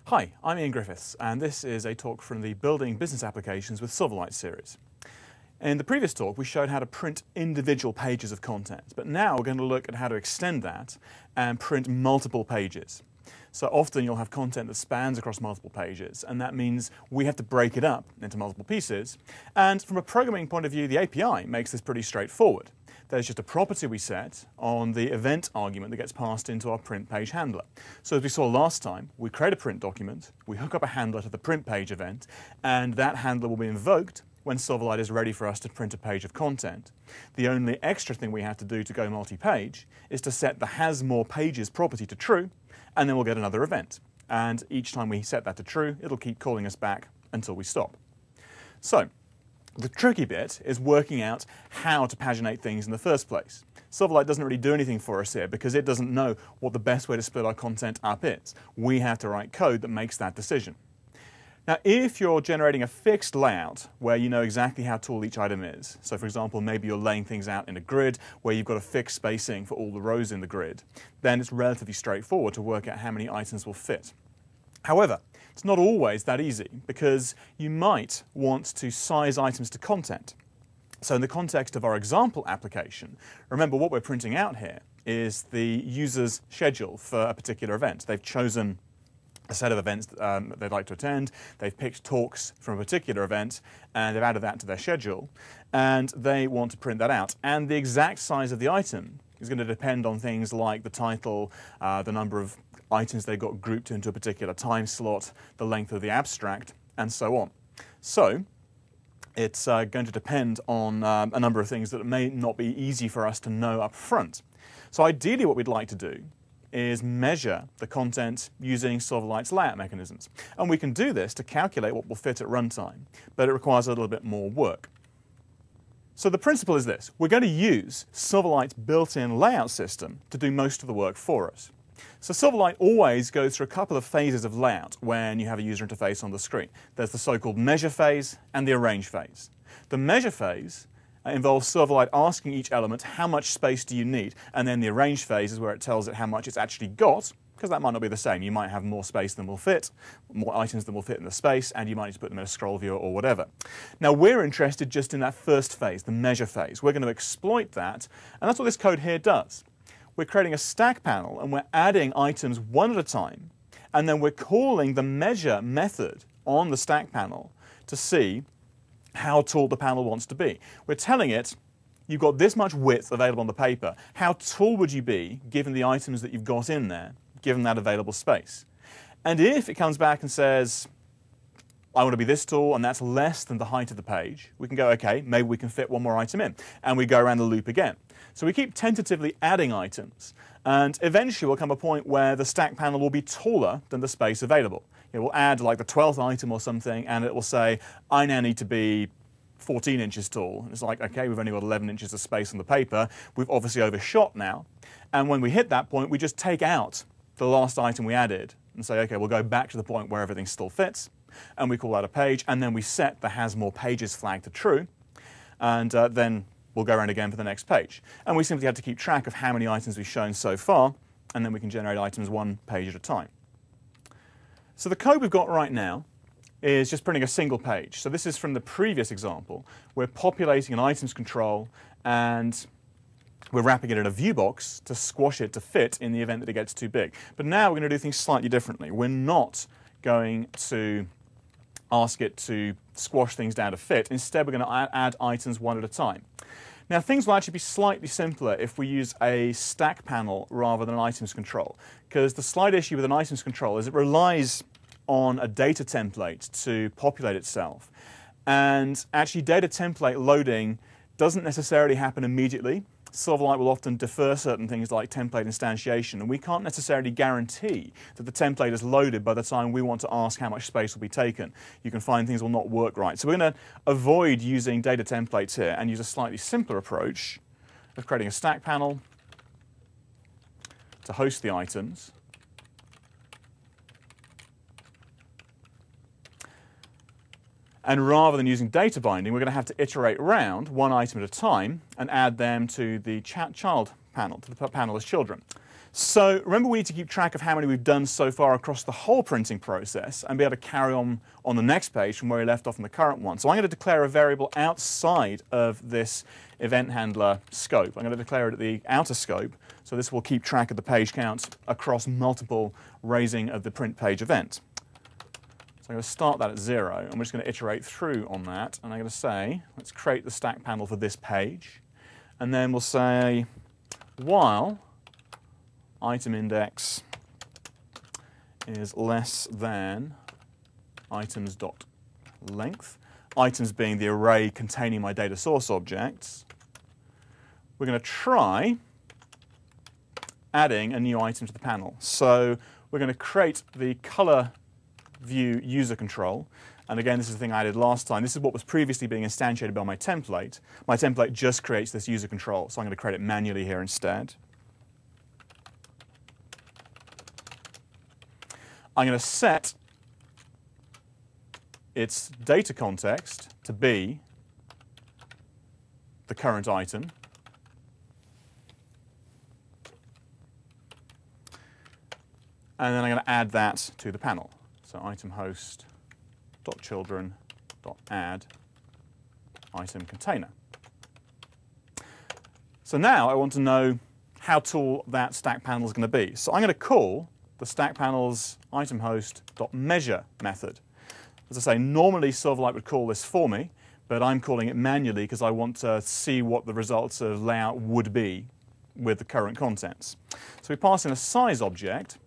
Hi, I'm Ian Griffiths, and this is a talk from the Building Business Applications with Silverlight series. In the previous talk, we showed how to print individual pages of content, but now we're going to look at how to extend that and print multiple pages. So often you'll have content that spans across multiple pages, and that means we have to break it up into multiple pieces. And from a programming point of view, the API makes this pretty straightforward. There's just a property we set on the event argument that gets passed into our print page handler. So as we saw last time, we create a print document, we hook up a handler to the print page event, and that handler will be invoked when Silverlight is ready for us to print a page of content. The only extra thing we have to do to go multi-page is to set the has more pages property to true, and then we'll get another event. And each time we set that to true, it'll keep calling us back until we stop. So the tricky bit is working out how to paginate things in the first place. Silverlight doesn't really do anything for us here because it doesn't know what the best way to split our content up is. We have to write code that makes that decision. Now, if you're generating a fixed layout where you know exactly how tall each item is, so for example, maybe you're laying things out in a grid where you've got a fixed spacing for all the rows in the grid, then it's relatively straightforward to work out how many items will fit. However, it's not always that easy because you might want to size items to content. So in the context of our example application, remember what we're printing out here is the user's schedule for a particular event. They've chosen a set of events they'd like to attend, they've picked talks from a particular event, and they've added that to their schedule, and they want to print that out. And the exact size of the item is going to depend on things like the title, the number of items they got grouped into a particular time slot, the length of the abstract, and so on. So it's going to depend on a number of things that may not be easy for us to know up front. So ideally what we'd like to do is measure the content using Silverlight's layout mechanisms. And we can do this to calculate what will fit at runtime, but it requires a little bit more work. So the principle is this. We're going to use Silverlight's built-in layout system to do most of the work for us. So Silverlight always goes through a couple of phases of layout when you have a user interface on the screen. There's the so-called measure phase and the arrange phase. The measure phase involves Silverlight asking each element how much space do you need, and then the arrange phase is where it tells it how much it's actually got, because that might not be the same. You might have more space than will fit, more items than will fit in the space, and you might need to put them in a scroll view or whatever. Now we're interested just in that first phase, the measure phase. We're going to exploit that, and that's what this code here does. We're creating a stack panel, and we're adding items one at a time, and then we're calling the measure method on the stack panel to see how tall the panel wants to be. We're telling it, you've got this much width available on the paper. How tall would you be given the items that you've got in there, given that available space? And if it comes back and says, I want to be this tall, and that's less than the height of the page, we can go, OK, maybe we can fit one more item in. And we go around the loop again. So we keep tentatively adding items. And eventually will come a point where the stack panel will be taller than the space available. It will add like the 12th item or something, and it will say, I now need to be 14 inches tall. And it's like, OK, we've only got 11 inches of space on the paper. We've obviously overshot now. And when we hit that point, we just take out the last item we added and say, OK, we'll go back to the point where everything still fits. And we call that a page. And then we set the has more pages flag to true. And then we'll go around again for the next page. And we simply have to keep track of how many items we've shown so far. And then we can generate items one page at a time. So the code we've got right now is just printing a single page. So this is from the previous example. We're populating an items control, and we're wrapping it in a view box to squash it to fit in the event that it gets too big. But now we're going to do things slightly differently. We're not going to ask it to squash things down to fit. Instead, we're going to add items one at a time. Now, things will actually be slightly simpler if we use a stack panel rather than an items control, because the slight issue with an items control is it relies on a data template to populate itself. And actually, data template loading doesn't necessarily happen immediately. Silverlight will often defer certain things like template instantiation, and we can't necessarily guarantee that the template is loaded by the time we want to ask how much space will be taken. You can find things will not work right. So we're going to avoid using data templates here and use a slightly simpler approach of creating a stack panel to host the items. And rather than using data binding, we're going to have to iterate around one item at a time and add them to the child panel, to the panel as children. So remember, we need to keep track of how many we've done so far across the whole printing process and be able to carry on the next page from where we left off in the current one. So I'm going to declare a variable outside of this event handler scope. I'm going to declare it at the outer scope, so this will keep track of the page count across multiple raising of the print page event. So I'm going to start that at 0. I'm just going to iterate through on that, and I'm going to say, let's create the stack panel for this page, and then we'll say, while item index is less than items.length, items being the array containing my data source objects, we're going to try adding a new item to the panel. So we're going to create the color view user control. And again, this is the thing I added last time. This is what was previously being instantiated by my template. My template just creates this user control, so I'm going to create it manually here instead. I'm going to set its data context to be the current item. And then I'm going to add that to the panel. So item host.children.add item container. So now I want to know how tall that stack panel is going to be. So I'm going to call the stack panel's item host.measure method. As I say, normally Silverlight would call this for me, but I'm calling it manually because I want to see what the results of layout would be with the current contents. So we pass in a size object.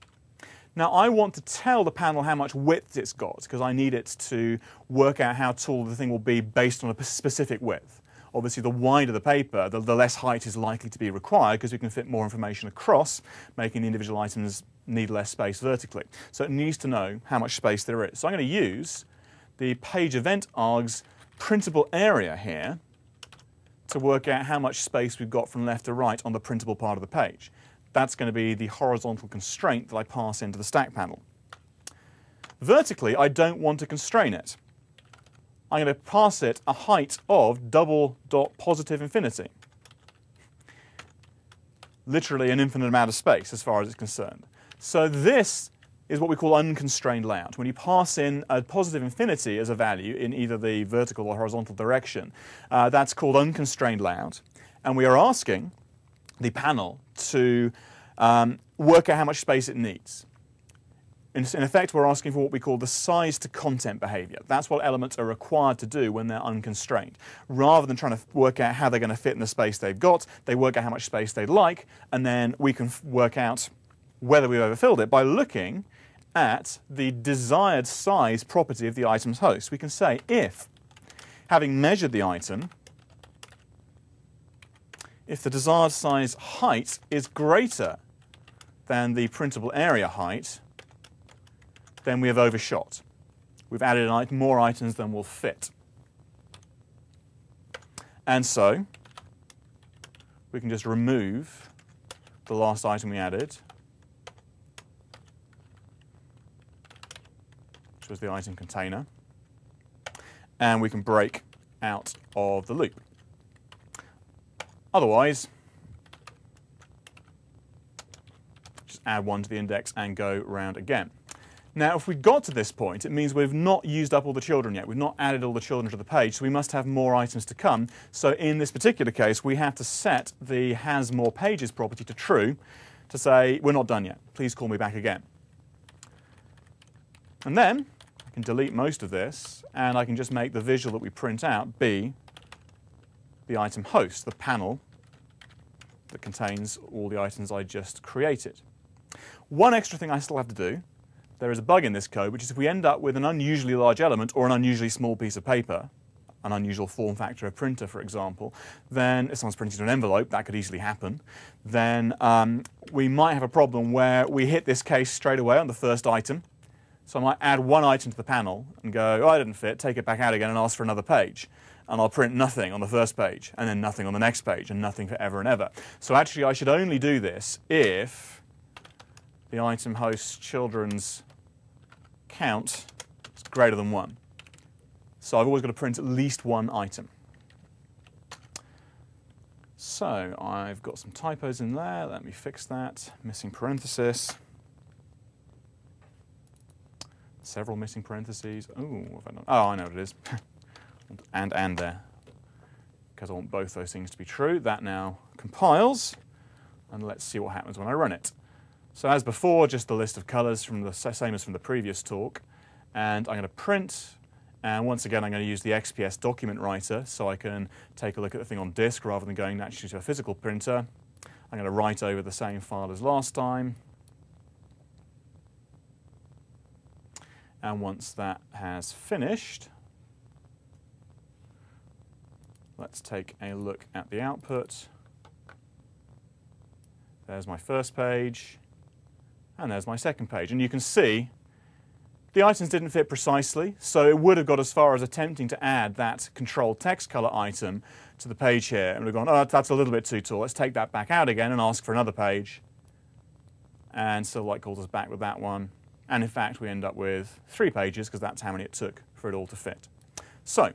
Now I want to tell the panel how much width it's got because I need it to work out how tall the thing will be based on a specific width. Obviously, the wider the paper, the less height is likely to be required because we can fit more information across, making the individual items need less space vertically. So it needs to know how much space there is. So I'm going to use the page event arg's printable area here to work out how much space we've got from left to right on the printable part of the page. That's going to be the horizontal constraint that I pass into the stack panel. Vertically, I don't want to constrain it. I'm going to pass it a height of double dot positive infinity. Literally an infinite amount of space as far as it's concerned. So this is what we call unconstrained layout. When you pass in a positive infinity as a value in either the vertical or horizontal direction, that's called unconstrained layout. And we are asking the panel to work out how much space it needs. In effect, we're asking for what we call the size to content behavior. That's what elements are required to do when they're unconstrained. Rather than trying to work out how they're going to fit in the space they've got, they work out how much space they'd like, and then we can work out whether we've overfilled it by looking at the desired size property of the item's host. We can say if, having measured the item, if the desired size height is greater than the printable area height, then we have overshot. We've added more items than will fit. And so we can just remove the last item we added, which was the item container, and we can break out of the loop. Otherwise, just add 1 to the index and go round again. Now, if we got to this point, it means we've not used up all the children yet. We've not added all the children to the page, so we must have more items to come. So in this particular case, we have to set the has more pages property to true to say, we're not done yet. Please call me back again. And then I can delete most of this, and I can just make the visual that we print out be the item host, the panel that contains all the items I just created. One extra thing I still have to do. There is a bug in this code, which is if we end up with an unusually large element or an unusually small piece of paper, an unusual form factor of printer, for example, then if someone's printing an envelope, that could easily happen, then we might have a problem where we hit this case straight away on the first item. So I might add one item to the panel and go, oh, I didn't fit, take it back out again and ask for another page. And I'll print nothing on the first page, and then nothing on the next page, and nothing forever and ever. So actually, I should only do this if the item host's children's count is greater than 1. So I've always got to print at least one item. So I've got some typos in there. Let me fix that. Missing parenthesis. Several missing parentheses. Ooh, what have I done? Oh, I know what it is. and there. Because I want both those things to be true. That now compiles. And let's see what happens when I run it. So as before, just the list of colors from the same as from the previous talk. And I'm going to print. And once again, I'm going to use the XPS document writer so I can take a look at the thing on disk rather than going naturally to a physical printer. I'm going to write over the same file as last time. And once that has finished, let's take a look at the output. There's my first page, and there's my second page. And you can see the items didn't fit precisely, so it would have got as far as attempting to add that controlled text color item to the page here. And we've gone, oh, that's a little bit too tall. Let's take that back out again and ask for another page. And Silverlight calls us back with that one. And in fact, we end up with 3 pages because that's how many it took for it all to fit. So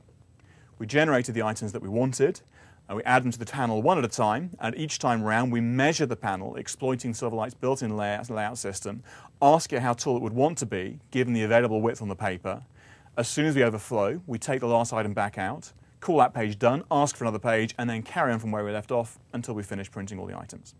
we generated the items that we wanted, and we add them to the panel one at a time, and each time round we measure the panel, exploiting Silverlight's built-in layout system, ask it how tall it would want to be, given the available width on the paper. As soon as we overflow, we take the last item back out, call that page done, ask for another page, and then carry on from where we left off until we finish printing all the items.